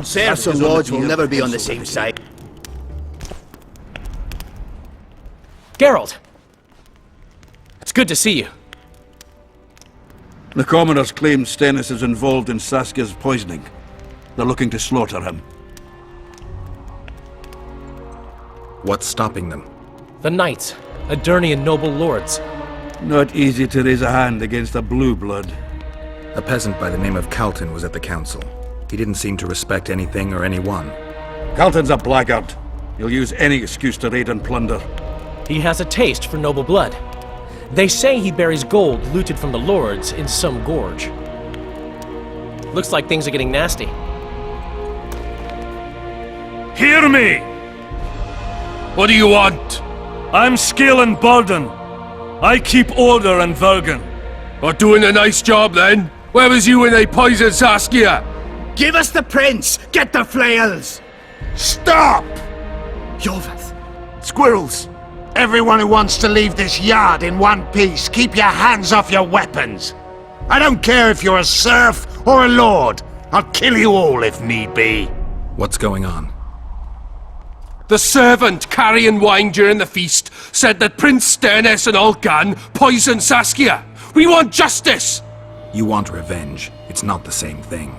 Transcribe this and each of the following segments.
Serfs and lords will never be on the same side. Geralt! It's good to see you. The commoners claim Stennis is involved in Saskia's poisoning. They're looking to slaughter him. What's stopping them? The knights, Adernian noble lords. Not easy to raise a hand against a blue blood. A peasant by the name of Calton was at the council. He didn't seem to respect anything or anyone. Calton's a blackguard. He'll use any excuse to raid and plunder. He has a taste for noble blood. They say he buries gold looted from the lords in some gorge. Looks like things are getting nasty. Hear me! What do you want? I'm Skill and Bolden. I keep order in Vergen. Or doing a nice job then? Where was you when they poisoned Saskia? Give us the prince! Get the flails! Stop! Yoveth! Squirrels! Everyone who wants to leave this yard in one piece, keep your hands off your weapons! I don't care if you're a serf or a lord. I'll kill you all if need be. What's going on? The servant carrying wine during the feast said that Prince Stennis and Olcan poisoned Saskia. We want justice! You want revenge. It's not the same thing.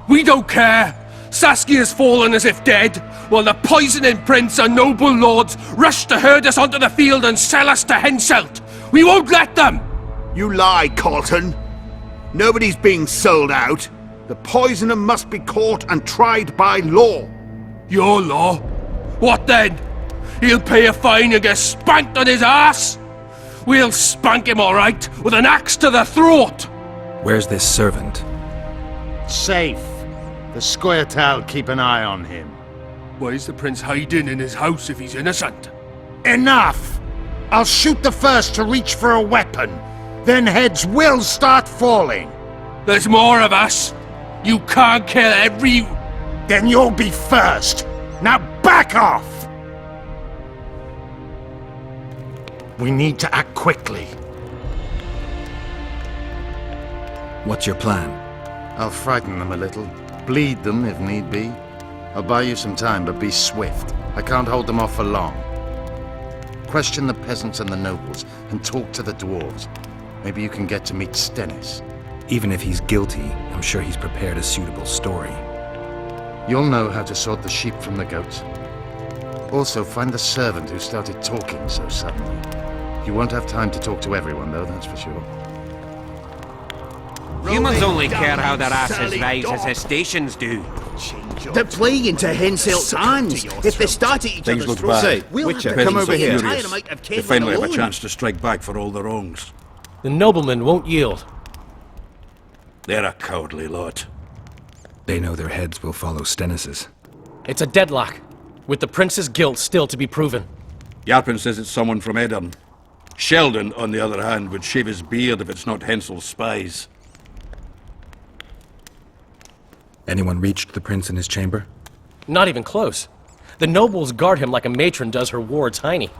We don't care. Saskia's fallen as if dead, while the poisoning prince and noble lords rush to herd us onto the field and sell us to Henselt. We won't let them! You lie, Calton. Nobody's being sold out. The poisoner must be caught and tried by law. Your law? What then? He'll pay a fine and get spanked on his ass? We'll spank him all right, with an axe to the throat! Where's this servant? Safe. The Scoia'tael keep an eye on him. Why is the prince hiding in his house if he's innocent? Enough! I'll shoot the first to reach for a weapon. Then heads will start falling. There's more of us. You can't kill every... Then you'll be first. Now back off! We need to act quickly. What's your plan? I'll frighten them a little. Bleed them if need be. I'll buy you some time, but be swift. I can't hold them off for long. Question the peasants and the nobles, and talk to the dwarves. Maybe you can get to meet Stennis. Even if he's guilty, I'm sure he's prepared a suitable story. You'll know how to sort the sheep from the goats. Also, find the servant who started talking so suddenly. You won't have time to talk to everyone, though, that's for sure. Humans only care how their asses rise as their stations do. They're playing into Henselt's hands. If they start at each Things other's look throats, bad. we'll Witcher, have to come over here. They They finally have a chance to strike back for all their wrongs. The noblemen won't yield. They're a cowardly lot. They know their heads will follow Stennis's. It's a deadlock, with the prince's guilt still to be proven. Yarpen says it's someone from Edirn. Sheldon, on the other hand, would shave his beard if it's not Hensel's spies. Anyone reached the prince in his chamber? Not even close. The nobles guard him like a matron does her ward's hiney.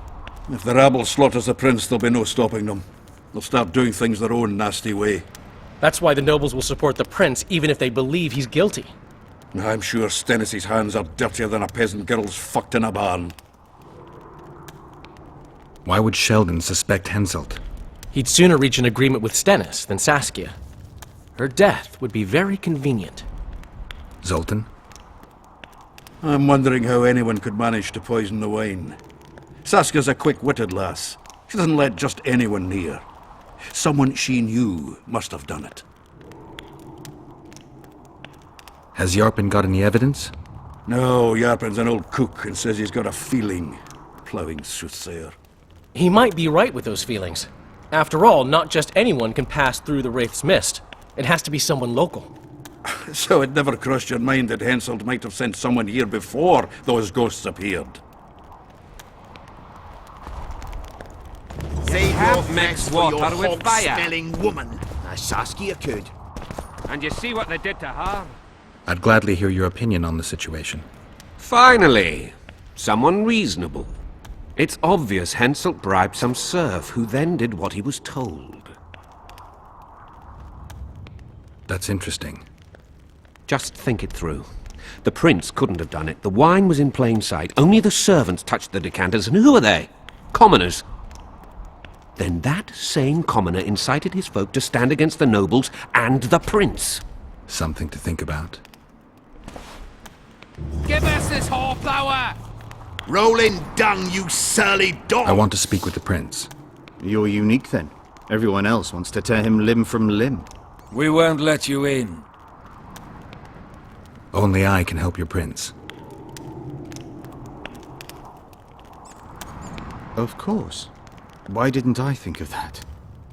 If the rabble slaughters the prince, there'll be no stopping them. They'll start doing things their own nasty way. That's why the nobles will support the prince even if they believe he's guilty. I'm sure Stennis' hands are dirtier than a peasant girl's fucked in a barn. Why would Sheldon suspect Henselt? He'd sooner reach an agreement with Stennis than Saskia. Her death would be very convenient. Zoltan? I'm wondering how anyone could manage to poison the wine. Saskia's a quick-witted lass. She doesn't let just anyone near. Someone she knew must have done it. Has Yarpen got any evidence? No, Yarpen's an old cook and says he's got a feeling. Ploughing soothsayer. He might be right with those feelings. After all, not just anyone can pass through the Wraith's mist. It has to be someone local. So it never crossed your mind that Henselt might have sent someone here before those ghosts appeared? They have mixed water with fire. Smelling woman. Saskia could. And you see what they did to her? I'd gladly hear your opinion on the situation. Finally, someone reasonable. It's obvious Henselt bribed some serf who then did what he was told. That's interesting. Just think it through. The prince couldn't have done it. The wine was in plain sight. Only the servants touched the decanters, and who are they? Commoners. Then that same commoner incited his folk to stand against the nobles and the prince. Something to think about. Give us this whoreflower! Rolling dung, you surly dog! I want to speak with the prince. You're unique then. Everyone else wants to tear him limb from limb. We won't let you in. Only I can help your prince. Of course. Why didn't I think of that?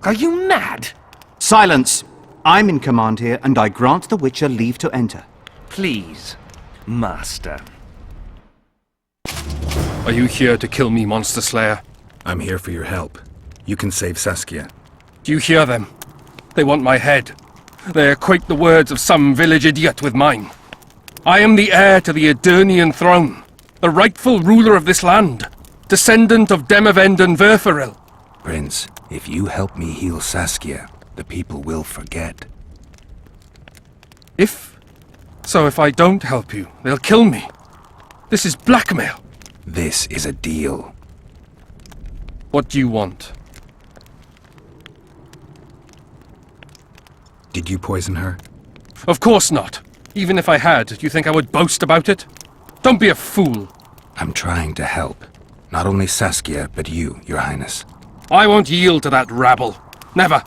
Are you mad? Silence! I'm in command here, and I grant the Witcher leave to enter. Please, Master. Are you here to kill me, Monster Slayer? I'm here for your help. You can save Saskia. Do you hear them? They want my head. They equate the words of some village idiot with mine. I am the heir to the Edirnian throne, the rightful ruler of this land, descendant of Demavend and Verferil. Prince, if you help me heal Saskia, the people will forget. So if I don't help you, they'll kill me. This is blackmail. This is a deal. What do you want? Did you poison her? Of course not. Even if I had, do you think I would boast about it? Don't be a fool. I'm trying to help. Not only Saskia, but you, Your Highness. I won't yield to that rabble. Never.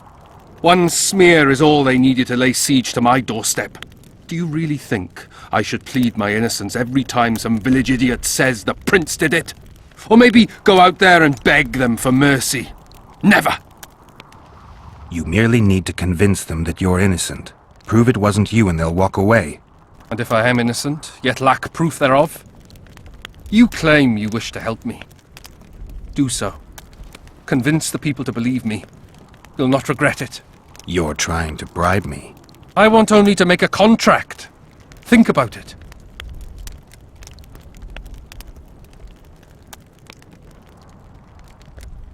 One smear is all they needed to lay siege to my doorstep. Do you really think I should plead my innocence every time some village idiot says the prince did it? Or maybe go out there and beg them for mercy? Never! You merely need to convince them that you're innocent. Prove it wasn't you and they'll walk away. And if I am innocent, yet lack proof thereof? You claim you wish to help me. Do so. Convince the people to believe me. You'll not regret it. You're trying to bribe me. I want only to make a contract. Think about it.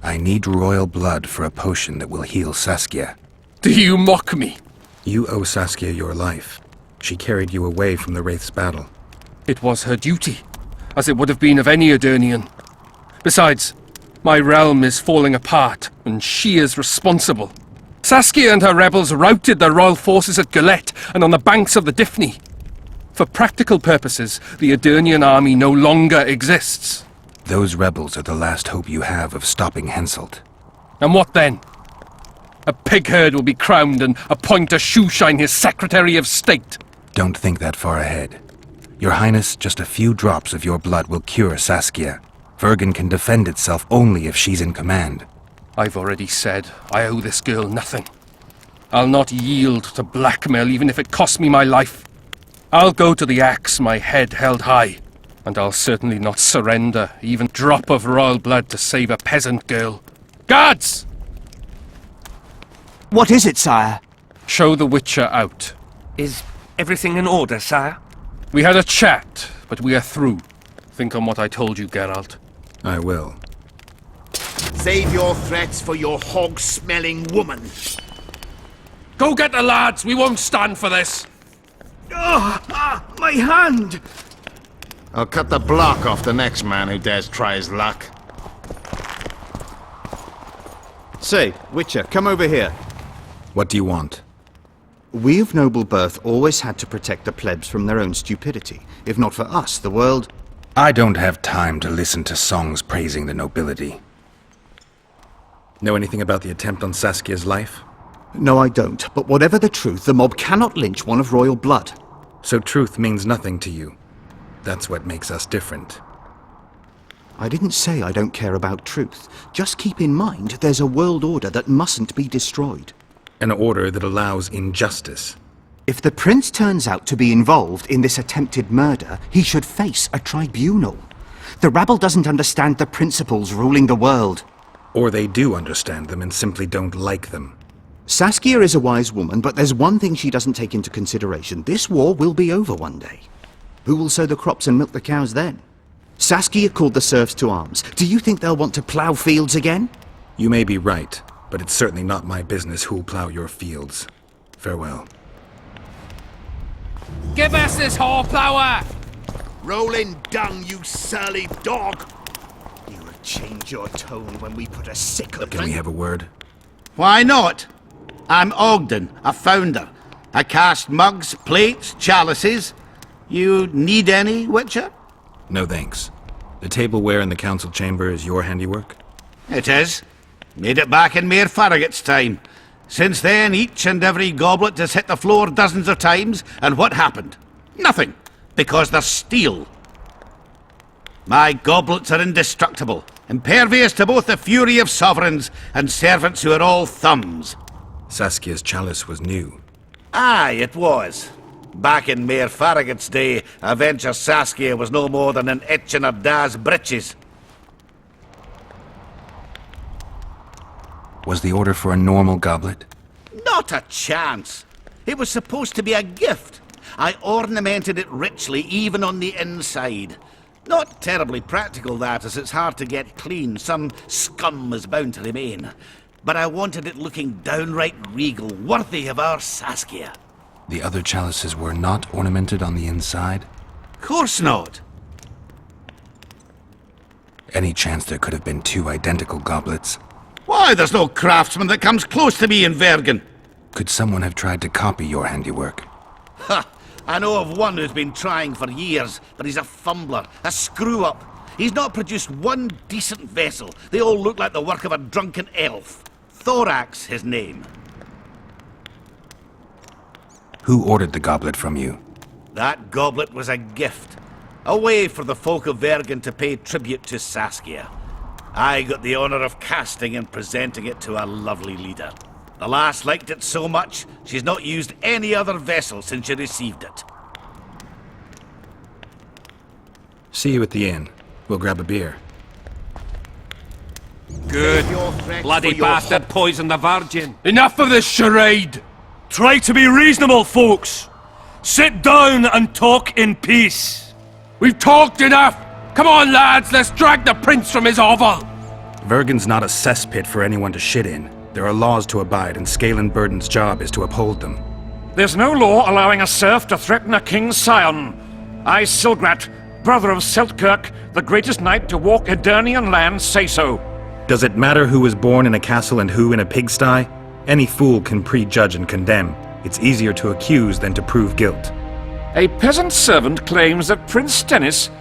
I need royal blood for a potion that will heal Saskia. Do you mock me? You owe Saskia your life. She carried you away from the Wraith's battle. It was her duty, as it would have been of any Edirnian. Besides, my realm is falling apart, and she is responsible. Saskia and her rebels routed the royal forces at Gillette and on the banks of the Dyffny. For practical purposes, the Edirnian army no longer exists. Those rebels are the last hope you have of stopping Henselt. And what then? A pig herd will be crowned and appoint a shoeshine his Secretary of State. Don't think that far ahead. Your Highness, just a few drops of your blood will cure Saskia. Vergen can defend itself only if she's in command. I've already said I owe this girl nothing. I'll not yield to blackmail even if it costs me my life. I'll go to the axe, my head held high. And I'll certainly not surrender even a drop of royal blood to save a peasant girl. Guards! What is it, sire? Show the Witcher out. Is everything in order, sire? We had a chat, but we are through. Think on what I told you, Geralt. I will. Save your threats for your hog-smelling woman. Go get the lads! We won't stand for this! My hand! I'll cut the block off the next man who dares try his luck. Say, Witcher, come over here. What do you want? We of noble birth always had to protect the plebs from their own stupidity. If not for us, the world... I don't have time to listen to songs praising the nobility. Know anything about the attempt on Saskia's life? No, I don't. But whatever the truth, the mob cannot lynch one of royal blood. So truth means nothing to you. That's what makes us different. I didn't say I don't care about truth. Just keep in mind there's a world order that mustn't be destroyed. An order that allows injustice. If the prince turns out to be involved in this attempted murder, he should face a tribunal. The rabble doesn't understand the principles ruling the world. Or they do understand them and simply don't like them. Saskia is a wise woman, but there's one thing she doesn't take into consideration. This war will be over one day. Who will sow the crops and milk the cows then? Saskia called the serfs to arms. Do you think they'll want to plough fields again? You may be right, but it's certainly not my business who'll plough your fields. Farewell. Give us this horsepower! Rolling dung, you surly dog! You will change your tone when we put a sickle. Can we have a word? Why not? I'm Ogden, a founder. I cast mugs, plates, chalices. You need any, Witcher? No thanks. The tableware in the council chamber is your handiwork? It is. Made it back in Mayor Farragut's time. Since then, each and every goblet has hit the floor dozens of times, and what happened? Nothing, because they're steel. My goblets are indestructible, impervious to both the fury of sovereigns and servants who are all thumbs. Saskia's chalice was new. Aye, it was. Back in Mayor Farragut's day, a venture Saskia was no more than an itch in her da's breeches. Was the order for a normal goblet? Not a chance. It was supposed to be a gift. I ornamented it richly, even on the inside. Not terribly practical, that, as it's hard to get clean. Some scum is bound to remain. But I wanted it looking downright regal, worthy of our Saskia. The other chalices were not ornamented on the inside? Course not. Any chance there could have been two identical goblets? Why, there's no craftsman that comes close to me in Vergen. Could someone have tried to copy your handiwork? Ha! I know of one who's been trying for years, but he's a fumbler, a screw-up. He's not produced one decent vessel. They all look like the work of a drunken elf. Thorax, his name. Who ordered the goblet from you? That goblet was a gift. A way for the folk of Vergen to pay tribute to Saskia. I got the honor of casting and presenting it to our lovely leader. The lass liked it so much, she's not used any other vessel since she received it. See you at the inn. We'll grab a beer. Good. Bloody bastard poisoned the Virgin. Enough of this charade! Try to be reasonable, folks. Sit down and talk in peace. We've talked enough! Come on, lads, let's drag the prince from his hovel! Vergen's not a cesspit for anyone to shit in. There are laws to abide, and Scalen Burden's job is to uphold them. There's no law allowing a serf to threaten a king's scion. I, Silgrat, brother of Seltkirk, the greatest knight to walk Edirnian land, say so. Does it matter who was born in a castle and who in a pigsty? Any fool can prejudge and condemn. It's easier to accuse than to prove guilt. A peasant servant claims that Prince Stennis